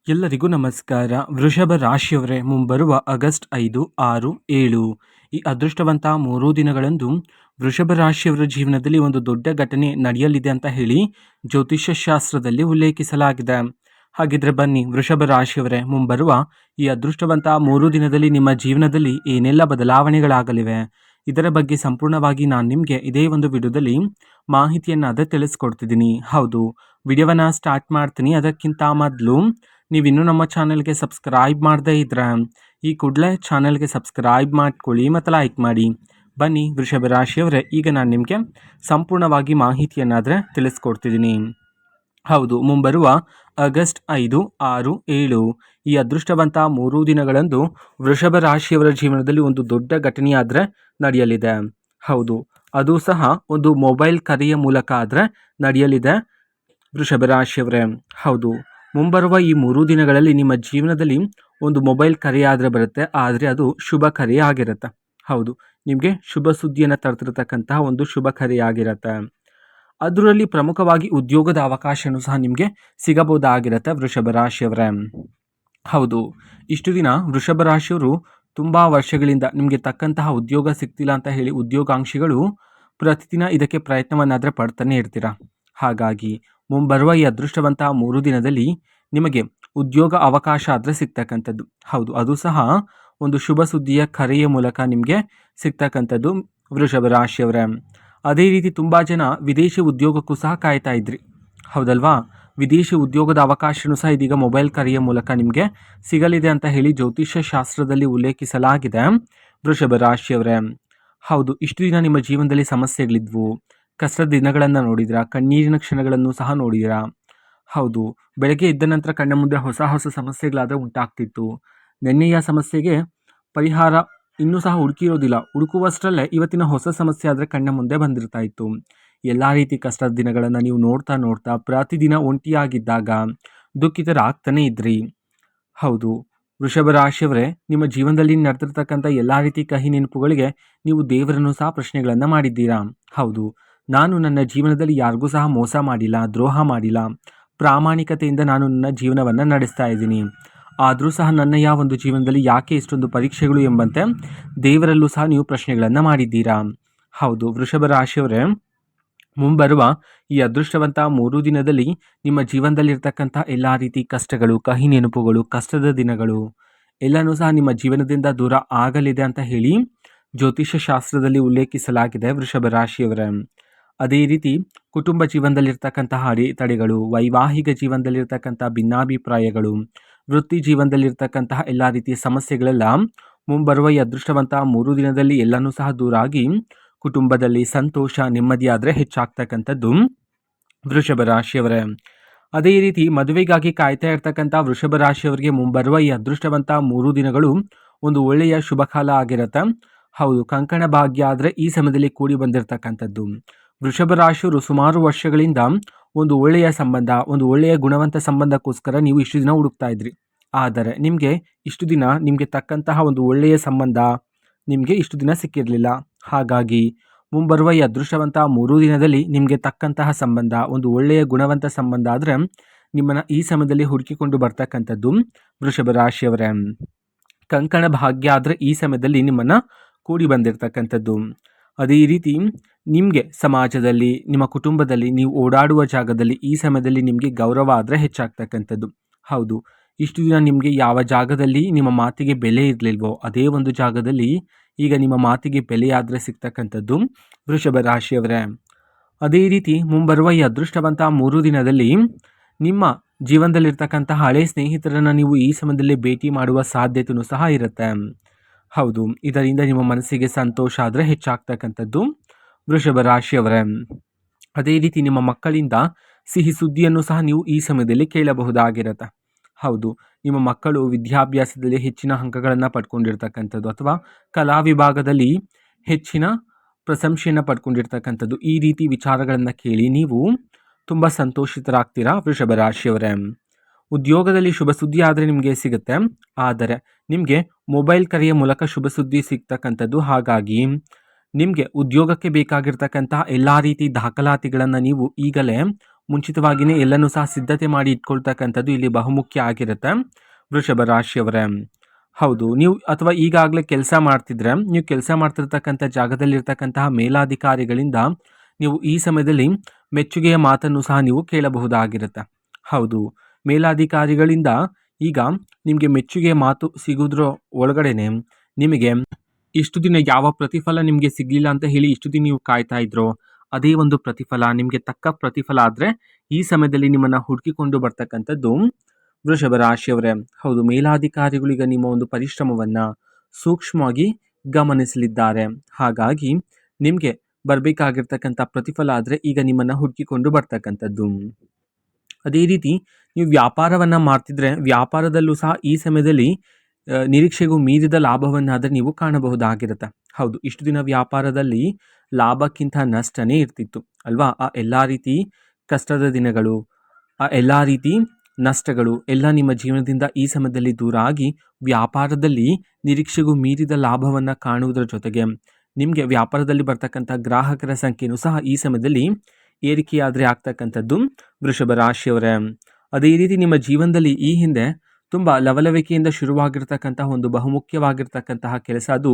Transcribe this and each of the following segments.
ಎಲ್ಲರಿಗೂ ನಮಸ್ಕಾರ. ವೃಷಭ ರಾಶಿಯವರೇ, ಮುಂಬರುವ ಆಗಸ್ಟ್ 5, 6, 7 ಈ ಅದೃಷ್ಟವಂತ 3 ದಿನಗಳಂದು ವೃಷಭ ರಾಶಿಯವರ ಜೀವನದಲ್ಲಿ ಒಂದು ದೊಡ್ಡ ಘಟನೆ ನಡೆಯಲಿದೆ ಅಂತ ಹೇಳಿ ಜ್ಯೋತಿಷ್ಯ ಶಾಸ್ತ್ರದಲ್ಲಿ ಉಲ್ಲೇಖಿಸಲಾಗಿದೆ. ಹಾಗಿದ್ರೆ ಬನ್ನಿ ವೃಷಭ ರಾಶಿಯವರೇ, ಮುಂಬರುವ ಈ ಅದೃಷ್ಟವಂತ 3 ದಿನದಲ್ಲಿ ನಿಮ್ಮ ಜೀವನದಲ್ಲಿ ಏನೆಲ್ಲ ಬದಲಾವಣೆಗಳಾಗಲಿವೆ, ಇದರ ಬಗ್ಗೆ ಸಂಪೂರ್ಣವಾಗಿ ನಾನು ನಿಮಗೆ ಇದೇ ಒಂದು ವಿಡಿಯೋದಲ್ಲಿ ಮಾಹಿತಿಯನ್ನಾದರೆ ತಿಳಿಸ್ಕೊಡ್ತಿದ್ದೀನಿ. ಹೌದು, ವಿಡಿಯೋವನ್ನ ಸ್ಟಾರ್ಟ್ ಮಾಡ್ತೀನಿ. ಅದಕ್ಕಿಂತ ಮೊದಲು ನೀವಿನ್ನೂ ನಮ್ಮ ಚಾನಲ್ಗೆ ಸಬ್ಸ್ಕ್ರೈಬ್ ಮಾಡದೇ ಇದ್ರೆ ಈ ಕೂಡಲೇ ಚಾನಲ್ಗೆ ಸಬ್ಸ್ಕ್ರೈಬ್ ಮಾಡ್ಕೊಳ್ಳಿ ಮತ್ತು ಲೈಕ್ ಮಾಡಿ. ಬನ್ನಿ ವೃಷಭ ರಾಶಿಯವರೇ, ಈಗ ನಾನು ನಿಮಗೆ ಸಂಪೂರ್ಣವಾಗಿ ಮಾಹಿತಿಯನ್ನಾದರೆ ತಿಳಿಸ್ಕೊಡ್ತಿದ್ದೀನಿ. ಹೌದು, ಮುಂಬರುವ ಆಗಸ್ಟ್ 5, 6, 7 ಈ ಅದೃಷ್ಟವಂತ 3 ದಿನಗಳಂದು ವೃಷಭ ರಾಶಿಯವರ ಜೀವನದಲ್ಲಿ ಒಂದು ದೊಡ್ಡ ಘಟನೆಯಾದರೆ ನಡೆಯಲಿದೆ. ಹೌದು, ಅದು ಸಹ ಒಂದು ಮೊಬೈಲ್ ಕರೆಯ ಮೂಲಕ ಆದರೆ ನಡೆಯಲಿದೆ ವೃಷಭ ರಾಶಿಯವರೇ. ಹೌದು, ಮುಂಬರುವ ಈ 3 ದಿನಗಳಲ್ಲಿ ನಿಮ್ಮ ಜೀವನದಲ್ಲಿ ಒಂದು ಮೊಬೈಲ್ ಕರೆ ಆದರೆ ಬರುತ್ತೆ, ಆದರೆ ಅದು ಶುಭ ಕರೆ ಆಗಿರುತ್ತೆ. ಹೌದು, ನಿಮಗೆ ಶುಭ ಸುದ್ದಿಯನ್ನು ತರ್ತಿರತಕ್ಕಂತಹ ಒಂದು ಶುಭ ಕರೆ ಆಗಿರುತ್ತೆ. ಅದರಲ್ಲಿ ಪ್ರಮುಖವಾಗಿ ಉದ್ಯೋಗದ ಅವಕಾಶನೂ ಸಹ ನಿಮಗೆ ಸಿಗಬಹುದಾಗಿರುತ್ತೆ ವೃಷಭ ರಾಶಿಯವರೇ. ಹೌದು, ಇಷ್ಟು ದಿನ ವೃಷಭ ರಾಶಿಯವರು ತುಂಬ ವರ್ಷಗಳಿಂದ ನಿಮಗೆ ತಕ್ಕಂತಹ ಉದ್ಯೋಗ ಸಿಗ್ತಿಲ್ಲ ಅಂತ ಹೇಳಿ ಉದ್ಯೋಗಾಂಕ್ಷಿಗಳು ಪ್ರತಿದಿನ ಇದಕ್ಕೆ ಪ್ರಯತ್ನವನ್ನಾದರೆ ಪಡ್ತಾನೆ ಇರ್ತೀರ. ಹಾಗಾಗಿ ಮುಂಬರುವ ಈ ಅದೃಷ್ಟವಂತ 3 ದಿನದಲ್ಲಿ ನಿಮಗೆ ಉದ್ಯೋಗ ಅವಕಾಶ ಆದರೆ ಸಿಗ್ತಕ್ಕಂಥದ್ದು. ಹೌದು, ಅದು ಸಹ ಒಂದು ಶುಭ ಸುದ್ದಿಯ ಕರೆಯ ಮೂಲಕ ನಿಮಗೆ ಸಿಗ್ತಕ್ಕಂಥದ್ದು ವೃಷಭ ರಾಶಿಯವರೇ. ಅದೇ ರೀತಿ ತುಂಬ ಜನ ವಿದೇಶಿ ಉದ್ಯೋಗಕ್ಕೂ ಸಹ ಕಾಯ್ತಾ ಇದ್ರಿ, ಹೌದಲ್ವಾ? ವಿದೇಶಿ ಉದ್ಯೋಗದ ಅವಕಾಶನೂ ಸಹ ಇದೀಗ ಮೊಬೈಲ್ ಕರೆಯ ಮೂಲಕ ನಿಮಗೆ ಸಿಗಲಿದೆ ಅಂತ ಹೇಳಿ ಜ್ಯೋತಿಷ್ಯ ಶಾಸ್ತ್ರದಲ್ಲಿ ಉಲ್ಲೇಖಿಸಲಾಗಿದೆ ವೃಷಭ ರಾಶಿಯವರೇ. ಹೌದು, ಇಷ್ಟು ದಿನ ನಿಮ್ಮ ಜೀವನದಲ್ಲಿ ಸಮಸ್ಯೆಗಳಿದ್ವು, ಕಷ್ಟದ ದಿನಗಳನ್ನು ನೋಡಿದಿರಾ, ಕಣ್ಣೀರಿನ ಕ್ಷಣಗಳನ್ನು ಸಹ ನೋಡಿದಿರಾ. ಹೌದು, ಬೆಳಗ್ಗೆ ಎದ್ದ ನಂತರ ಕಣ್ಣ ಮುಂದೆ ಹೊಸ ಹೊಸ ಸಮಸ್ಯೆಗಳಾದರೆ ಉಂಟಾಗ್ತಿತ್ತು. ನೆನ್ನೆಯ ಸಮಸ್ಯೆಗೆ ಪರಿಹಾರ ಇನ್ನೂ ಸಹ ಹುಡುಕಿರೋದಿಲ್ಲ, ಹುಡುಕುವಷ್ಟರಲ್ಲೇ ಇವತ್ತಿನ ಹೊಸ ಸಮಸ್ಯೆ ಆದರೆ ಕಣ್ಣ ಮುಂದೆ ಬಂದಿರ್ತಾ ಇತ್ತು. ಎಲ್ಲ ರೀತಿ ಕಷ್ಟದ ದಿನಗಳನ್ನು ನೀವು ನೋಡ್ತಾ ನೋಡ್ತಾ ಪ್ರತಿದಿನ ಒಂಟಿಯಾಗಿದ್ದಾಗ ದುಃಖಿತರಾಗ್ತಾನೆ ಇದ್ರಿ. ಹೌದು, ವೃಷಭ ರಾಶಿಯವರೇ, ನಿಮ್ಮ ಜೀವನದಲ್ಲಿ ನಡೆದಿರ್ತಕ್ಕಂಥ ಎಲ್ಲ ರೀತಿ ಕಹಿ ನೆನಪುಗಳಿಗೆ ನೀವು ದೇವರನ್ನು ಸಹ ಪ್ರಶ್ನೆಗಳನ್ನು ಮಾಡಿದ್ದೀರಾ. ಹೌದು, ನಾನು ನನ್ನ ಜೀವನದಲ್ಲಿ ಯಾರಿಗೂ ಸಹ ಮೋಸ ಮಾಡಿಲ್ಲ, ದ್ರೋಹ ಮಾಡಿಲ್ಲ, ಪ್ರಾಮಾಣಿಕತೆಯಿಂದ ನಾನು ನನ್ನ ಜೀವನವನ್ನು ನಡೆಸ್ತಾ ಇದ್ದೀನಿ. ಆದರೂ ಸಹ ನನ್ನ ಒಂದು ಜೀವನದಲ್ಲಿ ಯಾಕೆ ಇಷ್ಟೊಂದು ಪರೀಕ್ಷೆಗಳು ಎಂಬಂತೆ ದೇವರಲ್ಲೂ ಸಹ ನೀವು ಪ್ರಶ್ನೆಗಳನ್ನು ಮಾಡಿದ್ದೀರಾ. ಹೌದು, ವೃಷಭ ರಾಶಿಯವರೇ, ಮುಂಬರುವ ಈ ಅದೃಷ್ಟವಂತ 3 ದಿನದಲ್ಲಿ ನಿಮ್ಮ ಜೀವನದಲ್ಲಿರ್ತಕ್ಕಂಥ ಎಲ್ಲ ರೀತಿ ಕಷ್ಟಗಳು, ಕಹಿ ನೆನಪುಗಳು, ಕಷ್ಟದ ದಿನಗಳು ಎಲ್ಲನೂ ಸಹ ನಿಮ್ಮ ಜೀವನದಿಂದ ದೂರ ಆಗಲಿದೆ ಅಂತ ಹೇಳಿ ಜ್ಯೋತಿಷ್ಯ ಶಾಸ್ತ್ರದಲ್ಲಿ ಉಲ್ಲೇಖಿಸಲಾಗಿದೆ ವೃಷಭ ರಾಶಿಯವರೇ. ಅದೇ ರೀತಿ ಕುಟುಂಬ ಜೀವನದಲ್ಲಿರ್ತಕ್ಕಂತಹ ಅಡೆತಡೆಗಳು, ವೈವಾಹಿಕ ಜೀವನದಲ್ಲಿರ್ತಕ್ಕಂಥ ಭಿನ್ನಾಭಿಪ್ರಾಯಗಳು, ವೃತ್ತಿ ಜೀವನದಲ್ಲಿರ್ತಕ್ಕಂತಹ ಎಲ್ಲ ರೀತಿಯ ಸಮಸ್ಯೆಗಳೆಲ್ಲ ಮುಂಬರುವ ಈ ಅದೃಷ್ಟವಂತ 3 ದಿನದಲ್ಲಿ ಎಲ್ಲನೂ ಸಹ ದೂರ ಆಗಿ ಕುಟುಂಬದಲ್ಲಿ ಸಂತೋಷ, ನೆಮ್ಮದಿ ಆದರೆ ಹೆಚ್ಚಾಗ್ತಕ್ಕಂಥದ್ದು ವೃಷಭ ರಾಶಿಯವರೇ. ಅದೇ ರೀತಿ ಮದುವೆಗಾಗಿ ಕಾಯ್ತಾ ಇರ್ತಕ್ಕಂಥ ವೃಷಭ ರಾಶಿಯವರಿಗೆ ಮುಂಬರುವ ಈ ಅದೃಷ್ಟವಂತ 3 ದಿನಗಳು ಒಂದು ಒಳ್ಳೆಯ ಶುಭ ಕಾಲ ಆಗಿರುತ್ತೆ. ಹೌದು, ಕಂಕಣ ಭಾಗ್ಯ ಆದರೆ ಈ ಸಮಯದಲ್ಲಿ ಕೂಡಿ ಬಂದಿರತಕ್ಕಂಥದ್ದು. ವೃಷಭ ರಾಶಿಯವರು ಸುಮಾರು ವರ್ಷಗಳಿಂದ ಒಂದು ಒಳ್ಳೆಯ ಸಂಬಂಧ, ಒಂದು ಒಳ್ಳೆಯ ಗುಣವಂತ ಸಂಬಂಧಕ್ಕೋಸ್ಕರ ನೀವು ಇಷ್ಟು ದಿನ ಹುಡುಕ್ತಾ ಇದ್ರಿ. ಆದರೆ ನಿಮಗೆ ಇಷ್ಟು ದಿನ ನಿಮಗೆ ತಕ್ಕಂತಹ ಒಂದು ಒಳ್ಳೆಯ ಸಂಬಂಧ ನಿಮಗೆ ಇಷ್ಟು ದಿನ ಸಿಕ್ಕಿರಲಿಲ್ಲ. ಹಾಗಾಗಿ ಮುಂಬರುವ ಈ ಅದೃಷ್ಟವಂತ 3 ದಿನದಲ್ಲಿ ನಿಮಗೆ ತಕ್ಕಂತಹ ಸಂಬಂಧ, ಒಂದು ಒಳ್ಳೆಯ ಗುಣವಂತ ಸಂಬಂಧ ಆದರೆ ನಿಮ್ಮನ್ನು ಈ ಸಮಯದಲ್ಲಿ ಹುಡುಕಿಕೊಂಡು ಬರ್ತಕ್ಕಂಥದ್ದು ವೃಷಭ ರಾಶಿಯವರೇ. ಕಂಕಣ ಭಾಗ್ಯ ಆದರೆ ಈ ಸಮಯದಲ್ಲಿ ನಿಮ್ಮನ್ನು ಕೂಡಿ ಬಂದಿರತಕ್ಕಂಥದ್ದು. ಅದೇ ರೀತಿ ನಿಮಗೆ ಸಮಾಜದಲ್ಲಿ, ನಿಮ್ಮ ಕುಟುಂಬದಲ್ಲಿ, ನೀವು ಓಡಾಡುವ ಜಾಗದಲ್ಲಿ ಈ ಸಮಯದಲ್ಲಿ ನಿಮಗೆ ಗೌರವ ಆದರೆ ಹೆಚ್ಚಾಗ್ತಕ್ಕಂಥದ್ದು. ಹೌದು, ಇಷ್ಟು ದಿನ ನಿಮಗೆ ಯಾವ ಜಾಗದಲ್ಲಿ ನಿಮ್ಮ ಮಾತಿಗೆ ಬೆಲೆ ಇರಲಿಲ್ವೋ ಅದೇ ಒಂದು ಜಾಗದಲ್ಲಿ ಈಗ ನಿಮ್ಮ ಮಾತಿಗೆ ಬೆಲೆಯಾದರೆ ಸಿಗ್ತಕ್ಕಂಥದ್ದು ವೃಷಭ ರಾಶಿಯವರೇ. ಅದೇ ರೀತಿ ಮುಂಬರುವ ಈ ಅದೃಷ್ಟವಂತ 3 ದಿನದಲ್ಲಿ ನಿಮ್ಮ ಜೀವನದಲ್ಲಿರ್ತಕ್ಕಂಥ ಹಳೆ ಸ್ನೇಹಿತರನ್ನು ನೀವು ಈ ಸಮಯದಲ್ಲಿ ಭೇಟಿ ಮಾಡುವ ಸಾಧ್ಯತೆಯೂ ಸಹ ಇರುತ್ತೆ. ಹೌದು, ಇದರಿಂದ ನಿಮ್ಮ ಮನಸ್ಸಿಗೆ ಸಂತೋಷ ಆದರೆ ಹೆಚ್ಚಾಗ್ತಕ್ಕಂಥದ್ದು ವೃಷಭ ರಾಶಿಯವರೇ. ಅದೇ ರೀತಿ ನಿಮ್ಮ ಮಕ್ಕಳಿಂದ ಸಿಹಿ ಸುದ್ದಿಯನ್ನು ಸಹ ನೀವು ಈ ಸಮಯದಲ್ಲಿ ಕೇಳಬಹುದಾಗಿರುತ್ತೆ. ಹೌದು, ನಿಮ್ಮ ಮಕ್ಕಳು ವಿದ್ಯಾಭ್ಯಾಸದಲ್ಲಿ ಹೆಚ್ಚಿನ ಅಂಕಗಳನ್ನು ಪಡ್ಕೊಂಡಿರ್ತಕ್ಕಂಥದ್ದು ಅಥವಾ ಕಲಾ ವಿಭಾಗದಲ್ಲಿ ಹೆಚ್ಚಿನ ಪ್ರಶಂಸೆಯನ್ನು ಪಡ್ಕೊಂಡಿರ್ತಕ್ಕಂಥದ್ದು, ಈ ರೀತಿ ವಿಚಾರಗಳನ್ನು ಕೇಳಿ ನೀವು ತುಂಬ ಸಂತೋಷಿತರಾಗ್ತೀರಾ ವೃಷಭ ರಾಶಿಯವರೇ. ಉದ್ಯೋಗದಲ್ಲಿ ಶುಭ ಸುದ್ದಿ ಆದರೆ ನಿಮಗೆ ಸಿಗುತ್ತೆ, ಆದರೆ ನಿಮಗೆ ಮೊಬೈಲ್ ಕರೆಯ ಮೂಲಕ ಶುಭ ಸುದ್ದಿ ಸಿಗ್ತಕ್ಕಂಥದ್ದು. ಹಾಗಾಗಿ ನಿಮಗೆ ಉದ್ಯೋಗಕ್ಕೆ ಬೇಕಾಗಿರ್ತಕ್ಕಂಥ ಎಲ್ಲ ರೀತಿ ದಾಖಲಾತಿಗಳನ್ನು ನೀವು ಈಗಲೇ ಮುಂಚಿತವಾಗಿಯೇ ಎಲ್ಲನೂ ಸಹ ಸಿದ್ಧತೆ ಮಾಡಿ ಇಟ್ಕೊಳ್ತಕ್ಕಂಥದ್ದು ಇಲ್ಲಿ ಬಹುಮುಖ್ಯ ಆಗಿರುತ್ತೆ ವೃಷಭ ರಾಶಿಯವರೇ. ಹೌದು, ನೀವು ಅಥವಾ ಈಗಾಗಲೇ ಕೆಲಸ ಮಾಡ್ತಿದ್ರೆ ನೀವು ಕೆಲಸ ಮಾಡ್ತಿರ್ತಕ್ಕಂಥ ಜಾಗದಲ್ಲಿರ್ತಕ್ಕಂತಹ ಮೇಲಾಧಿಕಾರಿಗಳಿಂದ ನೀವು ಈ ಸಮಯದಲ್ಲಿ ಮೆಚ್ಚುಗೆಯ ಮಾತನ್ನು ಸಹ ನೀವು ಕೇಳಬಹುದಾಗಿರುತ್ತೆ. ಹೌದು, ಮೇಲಾಧಿಕಾರಿಗಳಿಂದ ಈಗ ನಿಮಗೆ ಮೆಚ್ಚುಗೆಯ ಮಾತು ಸಿಗೋದ್ರ ಒಳಗಡೆನೆ ನಿಮಗೆ ಇಷ್ಟು ದಿನ ಯಾವ ಪ್ರತಿಫಲ ನಿಮಗೆ ಸಿಗಲಿಲ್ಲ ಅಂತ ಹೇಳಿ ಇಷ್ಟು ದಿನ ನೀವು ಕಾಯ್ತಾ ಇದ್ರೋ ಅದೇ ಒಂದು ಪ್ರತಿಫಲ ನಿಮಗೆ ತಕ್ಕ ಪ್ರತಿಫಲ ಆದರೆ ಈ ಸಮಯದಲ್ಲಿ ನಿಮ್ಮನ್ನು ಹುಡುಕಿಕೊಂಡು ಬರ್ತಕ್ಕಂಥದ್ದು ವೃಷಭ ರಾಶಿಯವರೇ. ಹೌದು, ಮೇಲಾಧಿಕಾರಿಗಳೀಗ ನಿಮ್ಮ ಒಂದು ಪರಿಶ್ರಮವನ್ನು ಸೂಕ್ಷ್ಮವಾಗಿ ಗಮನಿಸಲಿದ್ದಾರೆ. ಹಾಗಾಗಿ ನಿಮಗೆ ಬರಬೇಕಾಗಿರ್ತಕ್ಕಂಥ ಪ್ರತಿಫಲ ಆದರೆ ಈಗ ನಿಮ್ಮನ್ನು ಹುಡುಕಿಕೊಂಡು ಬರ್ತಕ್ಕಂಥದ್ದು. ಅದೇ ರೀತಿ ನೀವು ವ್ಯಾಪಾರವನ್ನು ಮಾಡ್ತಿದ್ರೆ ವ್ಯಾಪಾರದಲ್ಲೂ ಸಹ ಈ ಸಮಯದಲ್ಲಿ ನಿರೀಕ್ಷೆಗೂ ಮೀರಿದ ಲಾಭವನ್ನಾದರೆ ನೀವು ಕಾಣಬಹುದಾಗಿರುತ್ತೆ. ಹೌದು, ಇಷ್ಟು ದಿನ ವ್ಯಾಪಾರದಲ್ಲಿ ಲಾಭಕ್ಕಿಂತ ನಷ್ಟನೇ ಇರ್ತಿತ್ತು ಅಲ್ವಾ. ಆ ಎಲ್ಲ ರೀತಿ ಕಷ್ಟದ ದಿನಗಳು, ಆ ಎಲ್ಲ ರೀತಿ ನಷ್ಟಗಳು ಎಲ್ಲ ನಿಮ್ಮ ಜೀವನದಿಂದ ಈ ಸಮಯದಲ್ಲಿ ದೂರ ಆಗಿ ವ್ಯಾಪಾರದಲ್ಲಿ ನಿರೀಕ್ಷೆಗೂ ಮೀರಿದ ಲಾಭವನ್ನು ಕಾಣುವುದರ ಜೊತೆಗೆ ನಿಮಗೆ ವ್ಯಾಪಾರದಲ್ಲಿ ಬರ್ತಕ್ಕಂಥ ಗ್ರಾಹಕರ ಸಂಖ್ಯೆಯೂ ಸಹ ಈ ಸಮಯದಲ್ಲಿ ಏರಿಕೆಯಾದರೆ ಆಗ್ತಕ್ಕಂಥದ್ದು ವೃಷಭ ರಾಶಿಯವರೇ. ಅದೇ ರೀತಿ ನಿಮ್ಮ ಜೀವನದಲ್ಲಿ ಈ ಹಿಂದೆ ತುಂಬ ಲವಲವಿಕೆಯಿಂದ ಶುರುವಾಗಿರ್ತಕ್ಕಂತಹ ಒಂದು ಬಹುಮುಖ್ಯವಾಗಿರ್ತಕ್ಕಂತಹ ಕೆಲಸ ಅದು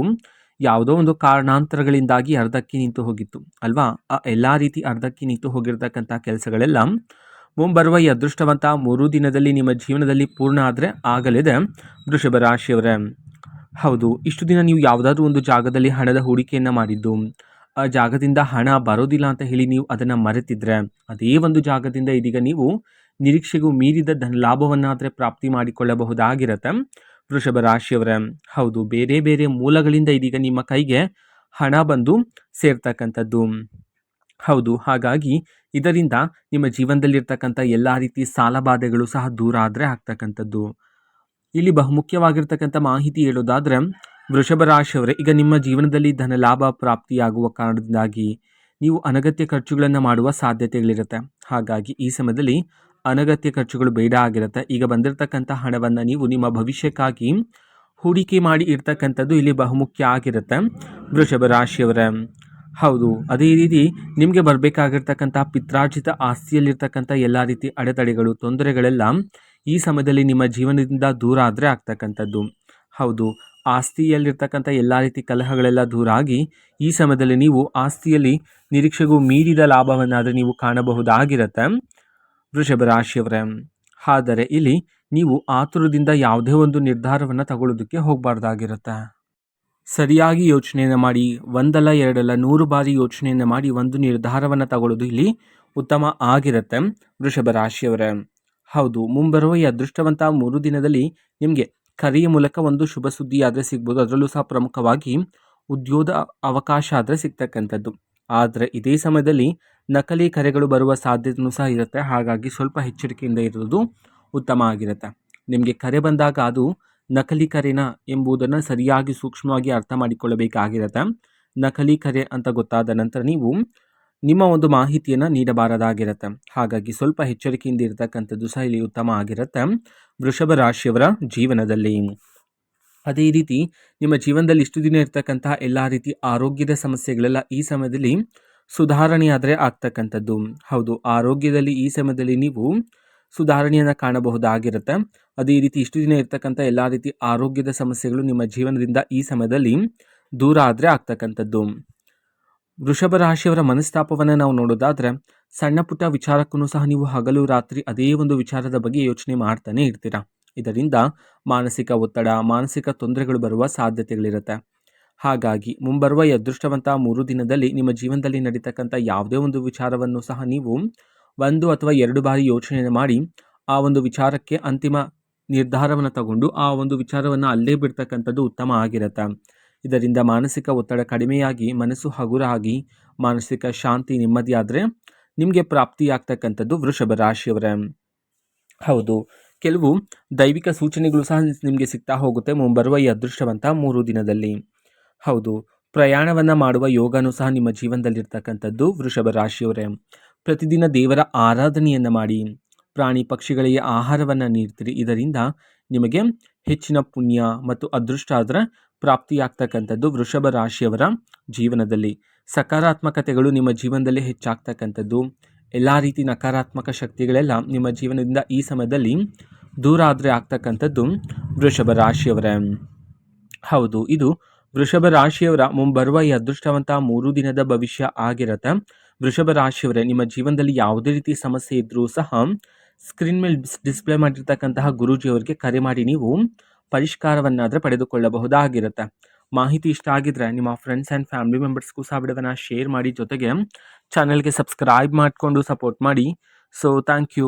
ಯಾವುದೋ ಒಂದು ಕಾರಣಾಂತರಗಳಿಂದಾಗಿ ಅರ್ಧಕ್ಕೆ ನಿಂತು ಹೋಗಿತ್ತು ಅಲ್ವಾ. ಆ ಎಲ್ಲ ರೀತಿ ಅರ್ಧಕ್ಕೆ ನಿಂತು ಹೋಗಿರ್ತಕ್ಕಂಥ ಕೆಲಸಗಳೆಲ್ಲ ಮುಂಬರುವ ಈ ಅದೃಷ್ಟವಂತ 3 ದಿನದಲ್ಲಿ ನಿಮ್ಮ ಜೀವನದಲ್ಲಿ ಪೂರ್ಣ ಆದರೆ ಆಗಲಿದೆ ವೃಷಭ ರಾಶಿಯವರೇ. ಹೌದು, ಇಷ್ಟು ದಿನ ನೀವು ಯಾವುದಾದ್ರೂ ಒಂದು ಜಾಗದಲ್ಲಿ ಹಣದ ಹೂಡಿಕೆಯನ್ನು ಮಾಡಿದ್ದು ಆ ಜಾಗದಿಂದ ಹಣ ಬರೋದಿಲ್ಲ ಅಂತ ಹೇಳಿ ನೀವು ಅದನ್ನು ಮರೆತಿದ್ರೆ ಅದೇ ಒಂದು ಜಾಗದಿಂದ ಇದೀಗ ನೀವು ನಿರೀಕ್ಷೆಗೂ ಮೀರಿದ ಲಾಭವನ್ನಾದರೆ ಪ್ರಾಪ್ತಿ ಮಾಡಿಕೊಳ್ಳಬಹುದಾಗಿರುತ್ತೆ ವೃಷಭ ರಾಶಿಯವರೇ. ಹೌದು, ಬೇರೆ ಬೇರೆ ಮೂಲಗಳಿಂದ ಇದೀಗ ನಿಮ್ಮ ಕೈಗೆ ಹಣ ಬಂದು ಸೇರ್ತಕ್ಕಂಥದ್ದು. ಹೌದು, ಹಾಗಾಗಿ ಇದರಿಂದ ನಿಮ್ಮ ಜೀವನದಲ್ಲಿರ್ತಕ್ಕಂಥ ಎಲ್ಲ ರೀತಿ ಸಾಲಬಾಧೆಗಳು ಸಹ ದೂರ ಆದರೆ ಆಗ್ತಕ್ಕಂಥದ್ದು. ಇಲ್ಲಿ ಬಹುಮುಖ್ಯವಾಗಿರ್ತಕ್ಕಂಥ ಮಾಹಿತಿ ಹೇಳೋದಾದರೆ ವೃಷಭ ರಾಶಿಯವರೇ, ಈಗ ನಿಮ್ಮ ಜೀವನದಲ್ಲಿ ಧನ ಲಾಭ ಪ್ರಾಪ್ತಿಯಾಗುವ ಕಾರಣದಿಂದಾಗಿ ನೀವು ಅನಗತ್ಯ ಖರ್ಚುಗಳನ್ನು ಮಾಡುವ ಸಾಧ್ಯತೆಗಳಿರುತ್ತೆ. ಹಾಗಾಗಿ ಈ ಸಮಯದಲ್ಲಿ ಅನಗತ್ಯ ಖರ್ಚುಗಳು ಬೇಡ ಆಗಿರುತ್ತೆ. ಈಗ ಬಂದಿರತಕ್ಕಂಥ ಹಣವನ್ನು ನೀವು ನಿಮ್ಮ ಭವಿಷ್ಯಕ್ಕಾಗಿ ಹೂಡಿಕೆ ಮಾಡಿ ಇರ್ತಕ್ಕಂಥದ್ದು ಇಲ್ಲಿ ಬಹುಮುಖ್ಯ ಆಗಿರುತ್ತೆ ವೃಷಭ ರಾಶಿಯವರೇ. ಹೌದು, ಅದೇ ರೀತಿ ನಿಮಗೆ ಬರಬೇಕಾಗಿರ್ತಕ್ಕಂಥ ಪಿತ್ರಾರ್ಜಿತ ಆಸ್ತಿಯಲ್ಲಿರ್ತಕ್ಕಂಥ ಎಲ್ಲ ರೀತಿ ಅಡೆತಡೆಗಳು ತೊಂದರೆಗಳೆಲ್ಲ ಈ ಸಮಯದಲ್ಲಿ ನಿಮ್ಮ ಜೀವನದಿಂದ ದೂರ ಆದರೆ ಆಗ್ತಕ್ಕಂಥದ್ದು. ಹೌದು, ಆಸ್ತಿಯಲ್ಲಿರ್ತಕ್ಕಂಥ ಎಲ್ಲ ರೀತಿ ಕಲಹಗಳೆಲ್ಲ ದೂರ ಆಗಿ ಈ ಸಮಯದಲ್ಲಿ ನೀವು ಆಸ್ತಿಯಲ್ಲಿ ನಿರೀಕ್ಷೆಗೂ ಮೀರಿದ ಲಾಭವನ್ನಾದರೆ ನೀವು ಕಾಣಬಹುದಾಗಿರುತ್ತೆ ವೃಷಭ ರಾಶಿಯವರೇ. ಆದರೆ ಇಲ್ಲಿ ನೀವು ಆತುರದಿಂದ ಯಾವುದೇ ಒಂದು ನಿರ್ಧಾರವನ್ನು ತಗೊಳ್ಳೋದಕ್ಕೆ ಹೋಗಬಾರ್ದಾಗಿರುತ್ತೆ. ಸರಿಯಾಗಿ ಯೋಚನೆಯನ್ನು ಮಾಡಿ, ಒಂದಲ್ಲ ಎರಡಲ್ಲ 100 ಬಾರಿ ಯೋಚನೆಯನ್ನು ಮಾಡಿ ಒಂದು ನಿರ್ಧಾರವನ್ನು ತಗೊಳ್ಳೋದು ಇಲ್ಲಿ ಉತ್ತಮ ಆಗಿರುತ್ತೆ ವೃಷಭ ರಾಶಿಯವರೇ. ಹೌದು, ಮುಂಬರುವ ಈ ಅದೃಷ್ಟವಂತ 3 ದಿನದಲ್ಲಿ ನಿಮಗೆ ಕರೆಯ ಮೂಲಕ ಒಂದು ಶುಭ ಸುದ್ದಿ ಆದರೆ ಸಿಗ್ಬೋದು. ಅದರಲ್ಲೂ ಸಹ ಪ್ರಮುಖವಾಗಿ ಉದ್ಯೋಗ ಅವಕಾಶ ಆದರೆ ಸಿಗ್ತಕ್ಕಂಥದ್ದು. ಆದರೆ ಇದೇ ಸಮಯದಲ್ಲಿ ನಕಲಿ ಕರೆಗಳು ಬರುವ ಸಾಧ್ಯತೆಯೂ ಸಹ ಇರುತ್ತೆ. ಹಾಗಾಗಿ ಸ್ವಲ್ಪ ಎಚ್ಚರಿಕೆಯಿಂದ ಇರೋದು ಉತ್ತಮ ಆಗಿರುತ್ತೆ. ನಿಮಗೆ ಕರೆ ಬಂದಾಗ ಅದು ನಕಲಿ ಕರೆನ ಎಂಬುದನ್ನು ಸರಿಯಾಗಿ ಸೂಕ್ಷ್ಮವಾಗಿ ಅರ್ಥ ಮಾಡಿಕೊಳ್ಳಬೇಕಾಗಿರುತ್ತೆ. ನಕಲಿ ಕರೆ ಅಂತ ಗೊತ್ತಾದ ನಂತರ ನೀವು ನಿಮ್ಮ ಒಂದು ಮಾಹಿತಿಯನ್ನು ನೀಡಬಾರದಾಗಿರುತ್ತೆ. ಹಾಗಾಗಿ ಸ್ವಲ್ಪ ಎಚ್ಚರಿಕೆಯಿಂದ ಇರತಕ್ಕಂಥದ್ದು ಸಹ ಇಲ್ಲಿ ಉತ್ತಮ ಆಗಿರುತ್ತೆ ವೃಷಭ ರಾಶಿಯವರ ಜೀವನದಲ್ಲಿ. ಅದೇ ರೀತಿ ನಿಮ್ಮ ಜೀವನದಲ್ಲಿ ಇಷ್ಟು ದಿನ ಇರ್ತಕ್ಕಂತಹ ಎಲ್ಲ ರೀತಿ ಆರೋಗ್ಯದ ಸಮಸ್ಯೆಗಳೆಲ್ಲ ಈ ಸಮಯದಲ್ಲಿ ಸುಧಾರಣೆಯಾದರೆ ಆಗ್ತಕ್ಕಂಥದ್ದು. ಹೌದು, ಆರೋಗ್ಯದಲ್ಲಿ ಈ ಸಮಯದಲ್ಲಿ ನೀವು ಸುಧಾರಣೆಯನ್ನು ಕಾಣಬಹುದಾಗಿರುತ್ತೆ. ಅದೇ ರೀತಿ ಇಷ್ಟು ದಿನ ಇರ್ತಕ್ಕಂಥ ಎಲ್ಲ ರೀತಿ ಆರೋಗ್ಯದ ಸಮಸ್ಯೆಗಳು ನಿಮ್ಮ ಜೀವನದಿಂದ ಈ ಸಮಯದಲ್ಲಿ ದೂರ ಆದರೆ ಆಗ್ತಕ್ಕಂಥದ್ದು. ವೃಷಭ ರಾಶಿಯವರ ಮನಸ್ತಾಪವನ್ನು ನಾವು ನೋಡೋದಾದರೆ ಸಣ್ಣ ಪುಟ್ಟ ವಿಚಾರಕ್ಕೂ ಸಹ ನೀವು ಹಗಲು ರಾತ್ರಿ ಅದೇ ಒಂದು ವಿಚಾರದ ಬಗ್ಗೆ ಯೋಚನೆ ಮಾಡ್ತಾನೆ ಇರ್ತೀರಾ. ಇದರಿಂದ ಮಾನಸಿಕ ಒತ್ತಡ, ಮಾನಸಿಕ ತೊಂದರೆಗಳು ಬರುವ ಸಾಧ್ಯತೆಗಳಿರುತ್ತೆ. ಹಾಗಾಗಿ ಮುಂಬರುವ ಈ ಅದೃಷ್ಟವಂತ 3 ದಿನದಲ್ಲಿ ನಿಮ್ಮ ಜೀವನದಲ್ಲಿ ನಡೀತಕ್ಕಂಥ ಯಾವುದೇ ಒಂದು ವಿಚಾರವನ್ನು ಸಹ ನೀವು 1 ಅಥವಾ 2 ಬಾರಿ ಯೋಚನೆಯನ್ನು ಮಾಡಿ ಆ ಒಂದು ವಿಚಾರಕ್ಕೆ ಅಂತಿಮ ನಿರ್ಧಾರವನ್ನು ತಗೊಂಡು ಆ ಒಂದು ವಿಚಾರವನ್ನು ಅಲ್ಲೇ ಬಿಡ್ತಕ್ಕಂಥದ್ದು ಉತ್ತಮ ಆಗಿರುತ್ತೆ. ಇದರಿಂದ ಮಾನಸಿಕ ಒತ್ತಡ ಕಡಿಮೆಯಾಗಿ ಮನಸ್ಸು ಹಗುರ ಆಗಿ ಮಾನಸಿಕ ಶಾಂತಿ ನೆಮ್ಮದಿ ಆದರೆ ನಿಮಗೆ ಪ್ರಾಪ್ತಿಯಾಗ್ತಕ್ಕಂಥದ್ದು ವೃಷಭ ರಾಶಿಯವರೇ. ಹೌದು, ಕೆಲವು ದೈವಿಕ ಸೂಚನೆಗಳು ಸಹ ನಿಮಗೆ ಸಿಗ್ತಾ ಹೋಗುತ್ತೆ ಮುಂಬರುವ ಈ ಅದೃಷ್ಟವಂತ 3 ದಿನದಲ್ಲಿ. ಹೌದು, ಪ್ರಯಾಣವನ್ನು ಮಾಡುವ ಯೋಗನೂ ಸಹ ನಿಮ್ಮ ಜೀವನದಲ್ಲಿರ್ತಕ್ಕಂಥದ್ದು ವೃಷಭ ರಾಶಿಯವರೇ. ಪ್ರತಿದಿನ ದೇವರ ಆರಾಧನೆಯನ್ನು ಮಾಡಿ, ಪ್ರಾಣಿ ಪಕ್ಷಿಗಳಿಗೆ ಆಹಾರವನ್ನು ನೀಡ್ತೀರಿ. ಇದರಿಂದ ನಿಮಗೆ ಹೆಚ್ಚಿನ ಪುಣ್ಯ ಮತ್ತು ಅದೃಷ್ಟ ಅದರ ಪ್ರಾಪ್ತಿಯಾಗ್ತಕ್ಕಂಥದ್ದು ವೃಷಭ ರಾಶಿಯವರ ಜೀವನದಲ್ಲಿ. ಸಕಾರಾತ್ಮಕತೆಗಳು ನಿಮ್ಮ ಜೀವನದಲ್ಲಿ ಹೆಚ್ಚಾಗ್ತಕ್ಕಂಥದ್ದು, ಎಲ್ಲ ರೀತಿ ನಕಾರಾತ್ಮಕ ಶಕ್ತಿಗಳೆಲ್ಲ ನಿಮ್ಮ ಜೀವನದಿಂದ ಈ ಸಮಯದಲ್ಲಿ ದೂರ ಆದರೆ ಆಗ್ತಕ್ಕಂಥದ್ದು ವೃಷಭ ರಾಶಿಯವರೇ. ಹೌದು, ಇದು ವೃಷಭ ರಾಶಿಯವರ ಮುಂಬರುವ ಈ ಅದೃಷ್ಟವಂತ 3 ದಿನದ ಭವಿಷ್ಯ ಆಗಿರತ್ತೆ. ವೃಷಭ ರಾಶಿಯವರೇ, ನಿಮ್ಮ ಜೀವನದಲ್ಲಿ ಯಾವುದೇ ರೀತಿ ಸಮಸ್ಯೆ ಇದ್ರೂ ಸಹ ಸ್ಕ್ರೀನ್ ಮೇಲೆ ಡಿಸ್ಪ್ಲೇ ಮಾಡಿರ್ತಕ್ಕಂತಹ ಗುರೂಜಿಯವರಿಗೆ ಕರೆ ಮಾಡಿ ನೀವು ಪರಿಷ್ಕಾರವನ್ನಾದರೆ ಪಡೆದುಕೊಳ್ಳಬಹುದಾಗಿರುತ್ತೆ. ಮಾಹಿತಿ ಇಷ್ಟ ಆಗಿದ್ರೆ ನಿಮ್ಮ ಫ್ರೆಂಡ್ಸ್ ಆ್ಯಂಡ್ ಫ್ಯಾಮಿಲಿ ಮೆಂಬರ್ಸ್ಗೂ ಸಹ ವಿಡಿಯೋವನ್ನು ಶೇರ್ ಮಾಡಿ, ಜೊತೆಗೆ ಚಾನಲ್ಗೆ ಸಬ್ಸ್ಕ್ರೈಬ್ ಮಾಡಿಕೊಂಡು ಸಪೋರ್ಟ್ ಮಾಡಿ. So thank you.